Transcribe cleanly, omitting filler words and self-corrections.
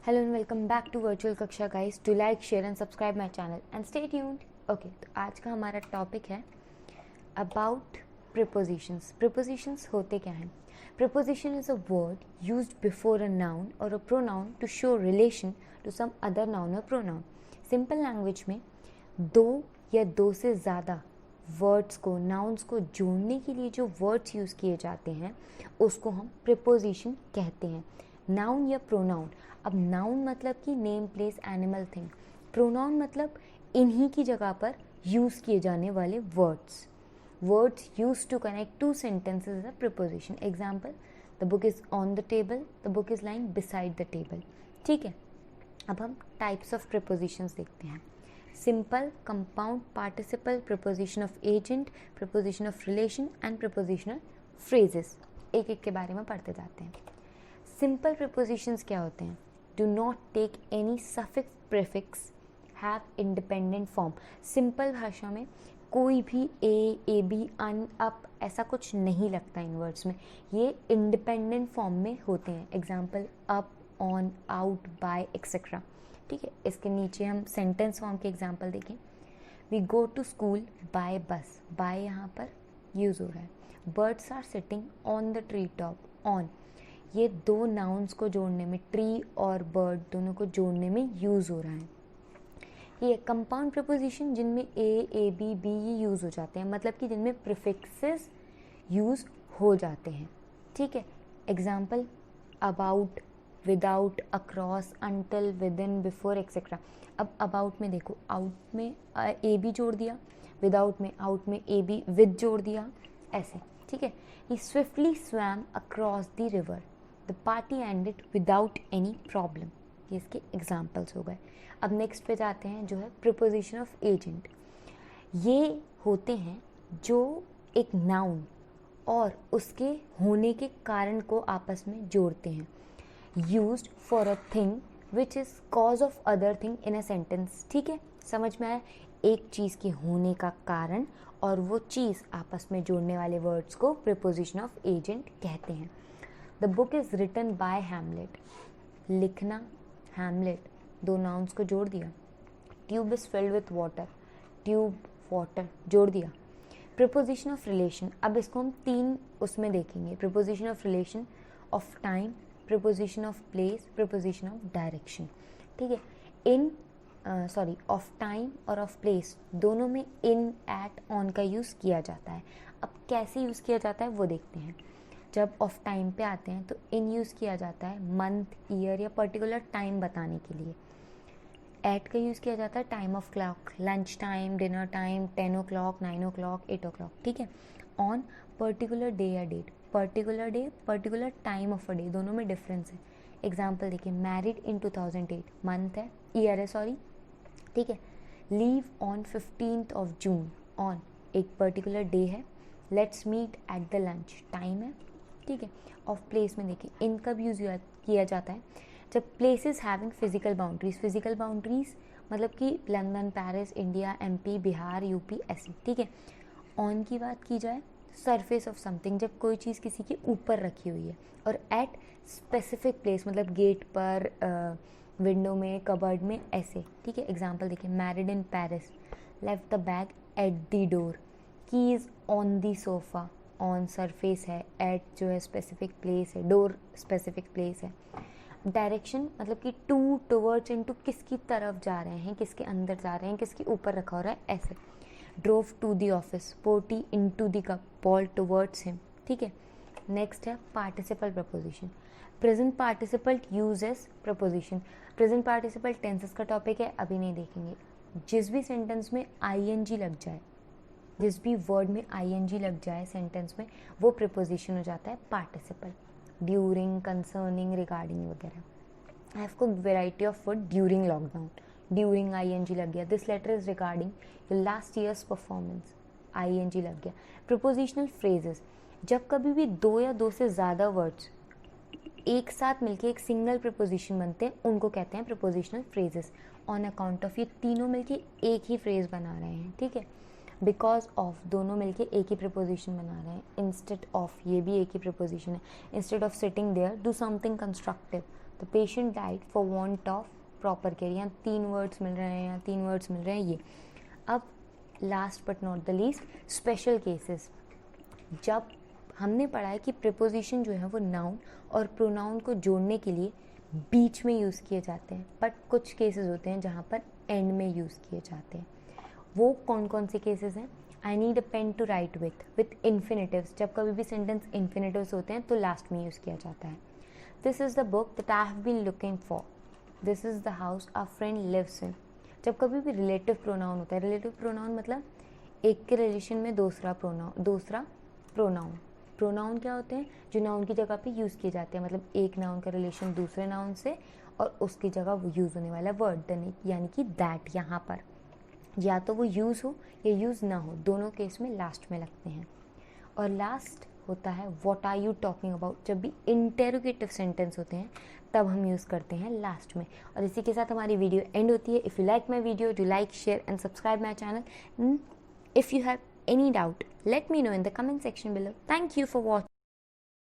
Hello and welcome back to Virtual कक्षा guys. Do like, share and subscribe my channel and stay tuned. Okay, तो आज का हमारा topic है about prepositions. Prepositions होते क्या हैं? Preposition is a word used before a noun or a pronoun to show relation to some other noun or pronoun. Simple language में दो या दो से ज़्यादा वर्ड्स को, नाउन्स को जोड़ने के लिए जो वर्ड्स यूज़ किए जाते हैं उसको हम प्रिपोजिशन कहते हैं. नाउन या प्रोनाउन. अब नाउन मतलब कि name, place, animal, thing. Pronoun मतलब इन्हीं की जगह पर यूज़ किए जाने वाले words use to connect two sentences a preposition. Example, the book is on the table, the book is lying beside the table. ठीक है, अब हम टाइप्स ऑफ प्रिपोजिशंस देखते हैं. Simple, compound, participle, preposition of agent, preposition of relation and prepositional phrases. एक एक के बारे में पढ़ते जाते हैं. सिंपल प्रिपोजिशंस क्या होते हैं? Do not take any suffix, prefix, have independent form. Simple भाषा में कोई भी ए बी, अन, अप ऐसा कुछ नहीं लगता इन वर्ड्स में. ये इंडिपेंडेंट फॉर्म में होते हैं. Example, up, on, out, by, etcetera. ठीक है, इसके नीचे हम सेंटेंस फॉर्म के एग्जाम्पल देखें. We go to school by bus. By यहाँ पर यूज़ हो रहा है. Birds are sitting on the tree top. On, ये दो नाउन्स को जोड़ने में, ट्री और बर्ड दोनों को जोड़ने में यूज़ हो रहा है. ये कंपाउंड प्रिपोजिशन जिनमें ए बी, बी ये यूज़ हो जाते हैं, मतलब कि जिनमें प्रीफिक्सेस यूज़ हो जाते हैं. ठीक है, example, about, without, across, until, within, before, etcetera. अब अबाउट में देखो, आउट में ए बी जोड़ दिया, विदाउट में, आउट में ए बी विद जोड़ दिया, ऐसे. ठीक है, he swiftly swam across the river. The party ended without any problem. ये इसके एग्जाम्पल्स हो गए. अब नेक्स्ट पे जाते हैं जो है प्रिपोजिशन ऑफ एजेंट. ये होते हैं जो एक नाउन और उसके होने के कारण को आपस में जोड़ते हैं. Used for a thing which is cause of other thing in a sentence. ठीक है, समझ में आया? एक चीज़ के होने का कारण और वो चीज़ आपस में जोड़ने वाले वर्ड्स को प्रिपोजिशन ऑफ एजेंट कहते हैं. The book is written by Hamlet. लिखना, हैमलेट, दो नाउन्स को जोड़ दिया. Tube is filled with water. Tube, water जोड़ दिया. Preposition of relation. अब इसको हम तीन उसमें देखेंगे. Preposition of relation, of time, preposition of place, preposition of direction. ठीक है, इन ऑफ टाइम और ऑफ प्लेस दोनों में इन, एट, ऑन का यूज़ किया जाता है. अब कैसे यूज़ किया जाता है वो देखते हैं. जब ऑफ टाइम पे आते हैं तो इन यूज़ किया जाता है मंथ, ईयर या पर्टिकुलर टाइम बताने के लिए. एट का यूज़ किया जाता है time of clock, lunch time, dinner time, 10 o'clock, 9 o'clock, 8 o'clock. ठीक है, ऑन पर्टिकुलर डे या date. Particular day, particular time of a day, दोनों में डिफरेंस है. एग्जाम्पल देखिए, मैरिड इन 2008, मंथ है, ईयर है सॉरी. ठीक है, leave on 15th of June. On एक पर्टिकुलर डे है. Let's meet at the lunch, time है. ठीक है, ऑफ प्लेस में देखिए, इन कब यूज़ किया जाता है? जब places having physical boundaries. Physical boundaries मतलब कि London, Paris, India, MP, Bihar, UP, ऐसे. ठीक है, ऑन की बात की जाए, सरफेस ऑफ समथिंग, जब कोई चीज़ किसी के ऊपर रखी हुई है. और एट स्पेसिफिक प्लेस मतलब गेट पर, विंडो में, कबर्ड में, ऐसे. ठीक है, एग्जाम्पल देखिए, married in Paris, left the bag at the door, keys on the sofa. On surface है, एट जो है स्पेसिफिक प्लेस है, डोर स्पेसिफिक प्लेस है. डायरेक्शन मतलब कि टू, टुवर्ड्स, इनटू, किसकी तरफ जा रहे हैं, किसके अंदर जा रहे हैं, किसके ऊपर रखा हो रहा है, ऐसे. Drove to the office, potty into the cup, ball towards him. ठीक है, नेक्स्ट है participle preposition. Present participle use as preposition. Present participle tenses का टॉपिक है, अभी नहीं देखेंगे. जिस भी सेंटेंस में आईएनजी लग जाए, जिस भी वर्ड में आईएनजी लग जाए सेंटेंस में, वो प्रिपोजिशन हो जाता है पार्टिसिपल. ड्यूरिंग, कंसर्निंग, रिगार्डिंग वगैरह. I have cooked variety of food during lockdown. During ING लग गया. This letter is regarding your last years performance, ING लग गया. प्रिपोजिशनल फ्रेजेस, जब कभी भी दो या दो से ज़्यादा वर्ड्स एक साथ मिलके एक सिंगल प्रिपोजिशन बनते हैं, उनको कहते हैं prepositional phrases. On account of, ये तीनों मिलके एक ही फ्रेज बना रहे हैं. ठीक है, बिकॉज ऑफ, दोनों मिलके एक ही प्रिपोजिशन बना रहे हैं. इंस्टेड ऑफ, ये भी एक ही प्रिपोजिशन है. Instead of sitting there, do something constructive. The patient died for want of proper care, यहाँ 3 वर्ड्स मिल रहे हैं, यहाँ 3 वर्ड्स मिल रहे हैं ये। अब last but not the least, special cases. जब हमने पढ़ा है कि प्रीपोजिशन जो है वो नाउन और प्रोनाउन को जोड़ने के लिए बीच में यूज़ किए जाते हैं, बट कुछ केसेस होते हैं जहाँ पर एंड में यूज़ किए जाते हैं। वो कौन कौन से केसेस हैं? I need a pen to write with infinitives. जब कभी भी सेंटेंस इन्फिनेटिव्स होते हैं तो लास्ट में यूज़ किया जाता है। This is the book that I have been looking for. This is the house our friend lives in. जब कभी भी रिलेटिव प्रोनाउन होता है, रिलेटिव प्रोनाउन मतलब एक के रिलेशन में दूसरा प्रोनाउन। प्रोनाउन क्या होते हैं? जो नाउन की जगह पे यूज़ किए जाते हैं, मतलब एक नाउन का रिलेशन दूसरे नाउन से और उसकी जगह वो यूज़ होने वाला वर्ड, यानी कि दैट। यहाँ पर या तो वो यूज़ हो या यूज़ ना हो, दोनों केस में लास्ट में लगते हैं। और लास्ट होता है what are you talking about. जब भी इंटेरोगेटिव सेंटेंस होते हैं तब हम यूज़ करते हैं लास्ट में। और इसी के साथ हमारी वीडियो एंड होती है। If you like my video, do like, share and subscribe my channel. If you have any doubt, let me know in the comment section below. Thank you for watching.